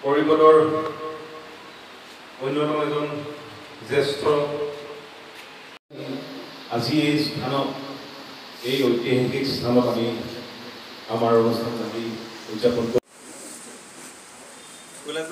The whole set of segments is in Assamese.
পৰিষদৰ অন্যতম এজন জ্যেষ্ঠ আজি এই স্থানত এই ঐতিহাসিক স্থানত আমি আমাৰ অনুষ্ঠান আজি উদযাপন কৰোঁ। কৈলাশ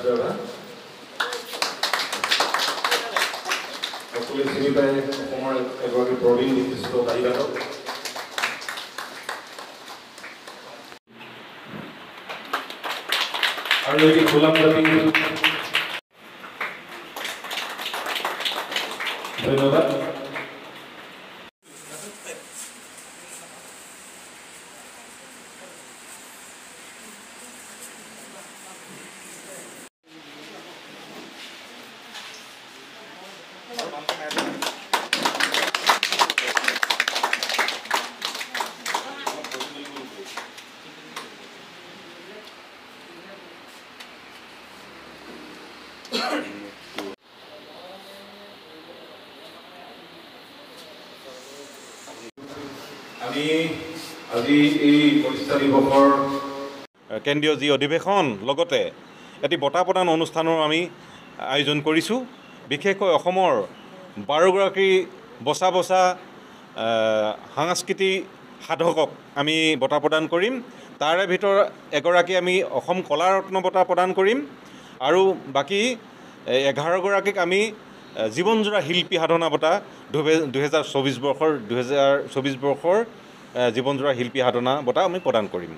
ৰাভা সকলোৱে চিনি পায়, অসমৰ এগৰাকী প্ৰবীণ বিশিষ্ট বাহিৰাটক। আৰু এটি গোলাম জাতি ধন্যবাদ। আমি আজি এই প্ৰতিষ্ঠা দিৱসৰ কেন্দ্ৰীয় যি অধিৱেশন লগতে এটি বঁটা প্ৰদান অনুষ্ঠানৰ আমি আয়োজন কৰিছোঁ। বিশেষকৈ অসমৰ 12গৰাকী বচা বচা সাংস্কৃতিক সাধকক আমি বঁটা প্ৰদান কৰিম। তাৰে ভিতৰত এগৰাকী আমি অসম কলা ৰত্ন বঁটা প্ৰদান কৰিম আৰু বাকী 11গৰাকীক আমি জীৱনজোৰা শিল্পী সাধনা বঁটা 2024 বৰ্ষৰ জীৱনজোৰা শিল্পী সাধনা বঁটা আমি প্ৰদান কৰিম।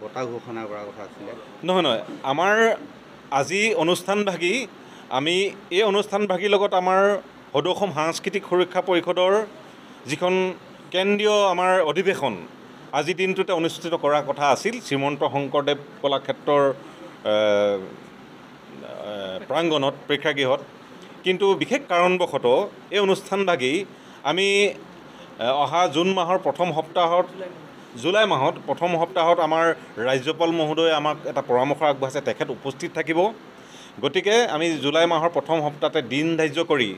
বঁটা ঘোষণা কৰাৰ কথা আছিলে? নহয়, আমাৰ আজি অনুষ্ঠানভাগী আমি এই অনুষ্ঠানভাগীৰ লগত আমাৰ সদৌ অসম সাংস্কৃতিক সুৰক্ষা পৰিষদৰ যিখন কেন্দ্ৰীয় আমাৰ অধিৱেশন আজি দিনটোতে অনুষ্ঠিত কৰাৰ কথা আছিল শ্ৰীমন্ত শংকৰদেৱ কলাক্ষেত্ৰৰ প্ৰাংগণত প্ৰেক্ষাগৃহত। কিন্তু বিশেষ কাৰণবশতঃ এই অনুষ্ঠানভাগী আমি অহা জুলাই মাহত প্ৰথম সপ্তাহত আমাৰ ৰাজ্যপাল মহোদয়ে আমাক এটা পৰামৰ্শ আগবঢ়াইছে, তেখেত উপস্থিত থাকিব। গতিকে আমি জুলাই মাহৰ প্ৰথম সপ্তাহতে দিন ধাৰ্য কৰি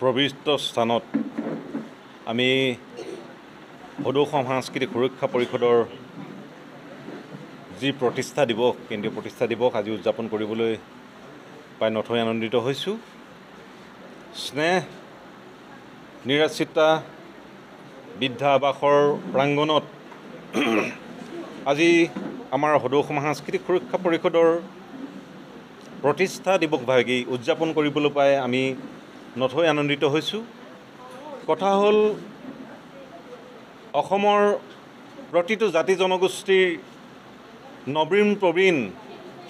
পবিত্ৰ স্থানত আমি সদৌ অসম সাংস্কৃতিক সুৰক্ষা পৰিষদৰ যি প্ৰতিষ্ঠা দিৱস, কেন্দ্ৰীয় প্ৰতিষ্ঠা দিৱস আজি উদযাপন কৰিবলৈ পাই নথৈ আনন্দিত হৈছোঁ। স্নেহ নিৰাশ্ৰিতা বৃদ্ধা আৱাসৰ প্ৰাংগণত আজি আমাৰ সদৌ অসম সাংস্কৃতিক সুৰক্ষা পৰিষদৰ প্ৰতিষ্ঠা দিৱসভাগী উদযাপন কৰিবলৈ পাই আমি নথৈ আনন্দিত হৈছোঁ। কথা হ'ল অসমৰ প্ৰতিটো জাতি জনগোষ্ঠীৰ নবীন প্ৰবীণ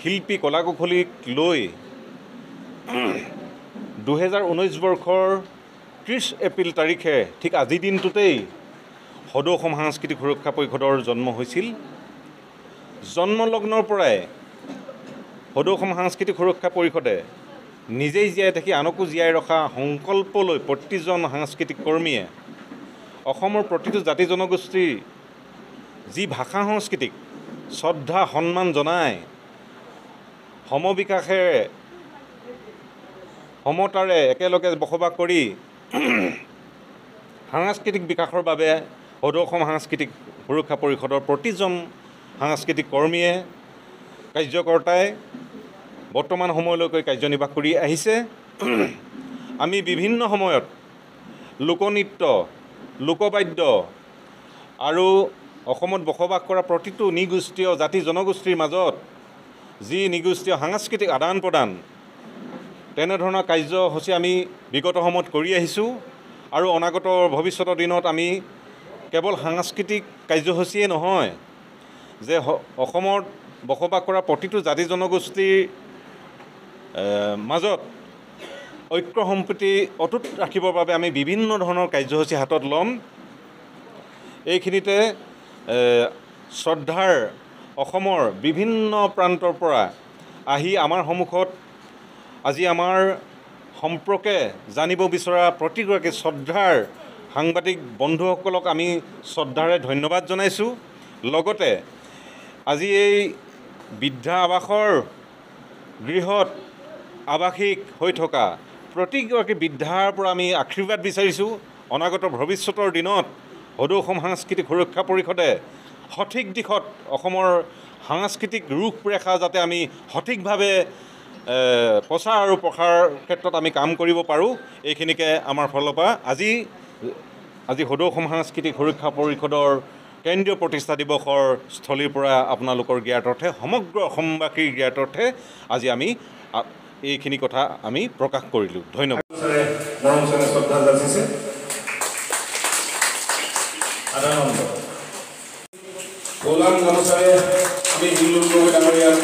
শিল্পী কলা কুশলীক লৈ 2019 বৰ্ষৰ 30 এপ্ৰিল তাৰিখে ঠিক আজিৰ দিনটোতেই সদৌ অসম সাংস্কৃতিক সুৰক্ষা পৰিষদৰ জন্ম হৈছিল। জন্মলগ্নৰ পৰাই সদৌ অসম সাংস্কৃতিক সুৰক্ষা পৰিষদে নিজেই জীয়াই থাকি আনকো জীয়াই ৰখা সংকল্প লৈ প্ৰতিজন সাংস্কৃতিক কৰ্মীয়ে অসমৰ প্ৰতিটো জাতি জনগোষ্ঠীৰ যি ভাষা সংস্কৃতিক শ্ৰদ্ধা সন্মান জনাই সমবিকাশেৰে সমতাৰে একেলগে বসবাস কৰি সাংস্কৃতিক বিকাশৰ বাবে সদৌ অসম সাংস্কৃতিক সুৰক্ষা পৰিষদৰ প্ৰতিজন সাংস্কৃতিক কৰ্মীয়ে কাৰ্যকৰ্তাই বৰ্তমান সময়লৈকে কাৰ্যনিৰ্বাহ কৰি আহিছে। আমি বিভিন্ন সময়ত লোকনৃত্য, লোকবাদ্য আৰু অসমত বসবাস কৰা প্ৰতিটো নৃগোষ্ঠীয় জাতি জনগোষ্ঠীৰ মাজত যি নৃগোষ্ঠীয় সাংস্কৃতিক আদান প্ৰদান তেনেধৰণৰ কাৰ্যসূচী আমি বিগত সময়ত কৰি আহিছোঁ আৰু অনাগত ভৱিষ্যতৰ দিনত আমি কেৱল সাংস্কৃতিক কাৰ্যসূচীয়ে নহয় যে অসমত বসবাস কৰা প্ৰতিটো জাতি জনগোষ্ঠীৰ মাজত ঐক্য সম্প্ৰীতি অটুট ৰাখিবৰ বাবে আমি বিভিন্ন ধৰণৰ কাৰ্যসূচী হাতত ল'ম। এইখিনিতে শ্ৰদ্ধাৰ অসমৰ বিভিন্ন প্ৰান্তৰ পৰা আহি আমাৰ সন্মুখত আজি আমাৰ সম্পৰ্কে জানিব বিচৰা প্ৰতিগৰাকী শ্ৰদ্ধাৰ সাংবাদিক বন্ধুসকলক আমি শ্ৰদ্ধাৰে ধন্যবাদ জনাইছোঁ। লগতে আজি এই বৃদ্ধা আৱাসৰ গৃহত আৱাসিক হৈ থকা প্ৰতিগৰাকী বৃদ্ধাৰ পৰা আমি আশীৰ্বাদ বিচাৰিছোঁ। অনাগত ভৱিষ্যতৰ দিনত সদৌ অসম সাংস্কৃতিক সুৰক্ষা পৰিষদে সঠিক দিশত অসমৰ সাংস্কৃতিক ৰূপৰেখা যাতে আমি সঠিকভাৱে প্ৰচাৰ আৰু প্ৰসাৰ ক্ষেত্ৰত আমি কাম কৰিব পাৰোঁ, এইখিনিকে আমাৰ ফালৰ পৰা আজি সদৌ অসম সাংস্কৃতিক সুৰক্ষা পৰিষদৰ কেন্দ্ৰীয় প্ৰতিষ্ঠা দিৱসৰ স্থলীৰ পৰা আপোনালোকৰ জ্ঞাতাৰ্থে সমগ্ৰ অসমবাসীৰ জ্ঞাতাৰ্থে আজি আমি এইখিনি কথা আমি প্ৰকাশ কৰিলোঁ। ধন্যবাদ। মৰম চেনেহ শ্ৰদ্ধা যাচিছে। আদানন্দ গোলাম গামোচাৰে আমি হিন্দু ডাঙৰীয়াক